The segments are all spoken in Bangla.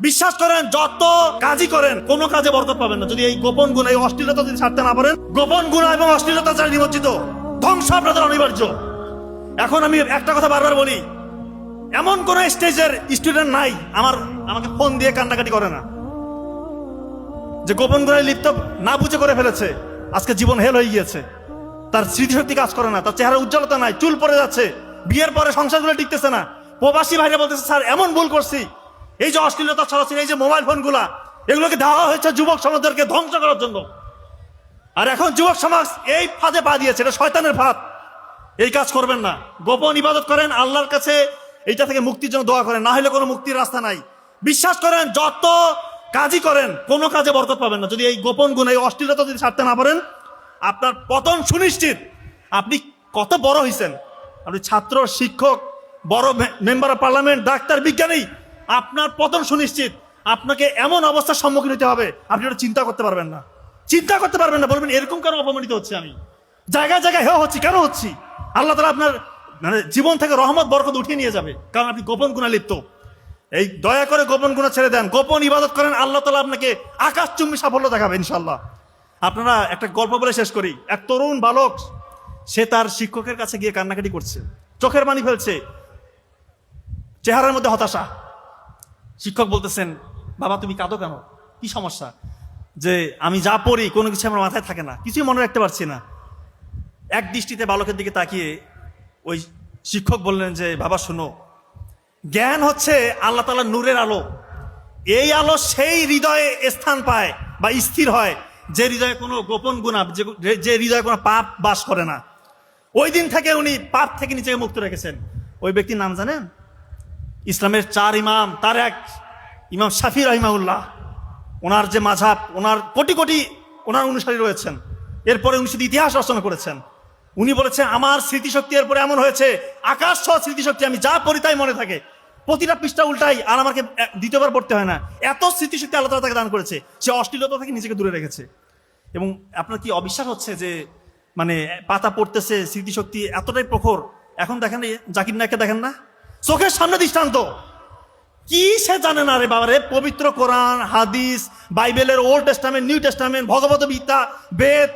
বিশ্বাস করেন, যত কাজই করেন কোনো কাজে বরকত পাবেন না যদি এই গোপন গুণ, এই অশ্লীলতা যদি ছাড়তে না পারেন। গোপন গুণ এবং অশ্লীলতা যারা নিমজ্জিত, ধ্বংস আপনাদের অনিবার্য। এখন আমি একটা কথা বারবার বলি, এমন কোন স্টেজের স্টুডেন্ট নাই আমাকে ফোন দিয়ে কান্নাকাটি করে না, যে গোপন গুণে লিপ্ত না বুঝে করে ফেলেছে, আজকে জীবন হেল হয়ে গিয়েছে, তার স্মৃতিশক্তি কাজ করে না, তার চেহারা উজ্জ্বলতা নাই, চুল পড়ে যাচ্ছে, বিয়ের পরে সংসারগুলো টিকতেছে না। প্রবাসী ভাইরা বলতেছে, স্যার এমন ভুল করছি, এই যে অশ্লীলতা ছড়াচ্ছে, এই যে মোবাইল ফোনগুলা, এগুলোকে দেওয়া হয়েছে যুবক সমাজদেরকে ধ্বংস করার জন্য। আর এখন যুবক সমাজ এই ফাঁদে পা দিয়েছে, এটা শয়তানের ফাঁদ। এই কাজ করবেন না, গোপন ইবাদত করেন, আল্লাহর কাছে এইটা থেকে মুক্তির জন্য দোয়া করেন, না হলে কোনো মুক্তির রাস্তা নাই। বিশ্বাস করেন, যত কাজই করেন কোনো কাজে বরকত পাবেন না যদি এই গোপন গুণ, এই অশ্লীলতা যদি ছাড়তে না পারেন। আপনার পতন সুনিশ্চিত। আপনি কত বড় হয়েছেন, আপনি ছাত্র, শিক্ষক, বড় মেম্বার অফ পার্লামেন্ট, ডাক্তার, বিজ্ঞানী, আপনার পতন সুনিশ্চিত। আপনাকে এমন অবস্থার সম্মুখীন হতে হবে, আপনি ওটা চিন্তা করতে পারবেন না, বলবেন এরকম কেন অপমানিত হচ্ছে, আমি জায়গায় জায়গায় হেয় হচ্ছি, কেন হচ্ছি? আল্লাহ তাআলা আপনার জীবন থেকে রহমত বরকত উঠিয়ে নিয়ে যাবে, কারণ আপনি গোপন গুণে লিপ্ত। এই দয়া করে গোপন গুণা ছেড়ে দেন, গোপন ইবাদত করেন, আল্লাহ তাআলা আপনাকে আকাশচুম্বী সাফল্য দেখাবে ইনশাআল্লাহ। আপনারা একটা গল্প বলে শেষ করি। এক তরুণ বালক, সে তার শিক্ষকের কাছে গিয়ে কান্নাকাটি করছে, চোখের পানি ফেলছে, চেহারার মধ্যে হতাশা। শিক্ষক বলতেছেন, বাবা তুমি কাঁদো কেন, কি সমস্যা? যে আমি যা পড়ি কোনো কিছু আমার মাথায় থাকে না, কিছুই মনে রাখতে পারছি না। এক দৃষ্টিতে বালকের দিকে তাকিয়ে ওই শিক্ষক বললেন যে, বাবা শোনো, জ্ঞান হচ্ছে আল্লাহ তাআলার নূরের আলো। এই আলো সেই হৃদয়ে স্থান পায় বা স্থির হয় যে হৃদয়ে কোনো গোপন গুনাহ, যে হৃদয়ে কোনো পাপ বাস করে না। ওই দিন থেকে উনি পাপ থেকে নিজেকে মুক্ত রেখেছেন। ওই ব্যক্তির নাম জানেন? ইসলামের 4 ইমাম, তার এক ইমাম শাফি রাহিমাহুল্লাহ। ওনার যে মাযহাব, ওনার কোটি কোটি ওনার অনুসারী রয়েছেন। এরপরে উনি শুধু ইতিহাস রচনা করেছেন। উনি বলেছেন, আমার স্মৃতিশক্তি এরপরে এমন হয়েছে, আকাশ ছোঁয়া স্মৃতিশক্তি, আমি যা পড়ি তাই মনে থাকে, প্রতিটা পৃষ্ঠা উল্টাই, আর আমাকে দ্বিতীয়বার পড়তে হয় না। এত স্মৃতিশক্তি আল্লাহ তাআলা তাকে দান করেছে, সে অশ্লীলতা থেকে নিজেকে দূরে রেখেছে। এবং আপনার কি অবিশ্বাস হচ্ছে যে পাতা পড়তেছে, স্মৃতিশক্তি এতটাই প্রখর? এখন দেখেন জাকির নায়ককে দেখেন না, চোখের সামনে দৃষ্টান্ত। কি সে জানে না রে বাবা রে, পবিত্র কোরআন, হাদিস, বাইবেলের old testament, new testament, Bhagavad Gita, বেদ,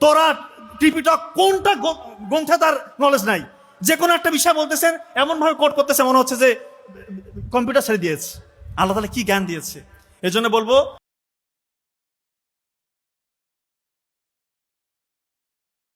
তোরা, ত্রিপিটক, কোনটা গ্রন্থে তার নলেজ নাই। যে কোনো একটা বিষয় বলতেছেন, এমন ভাবে কোট করতেছে মনে হচ্ছে যে কম্পিউটার ছেড়ে দিয়েছে। আল্লাহ তাআলা কি জ্ঞান দিয়েছে! এজন্য বলবো,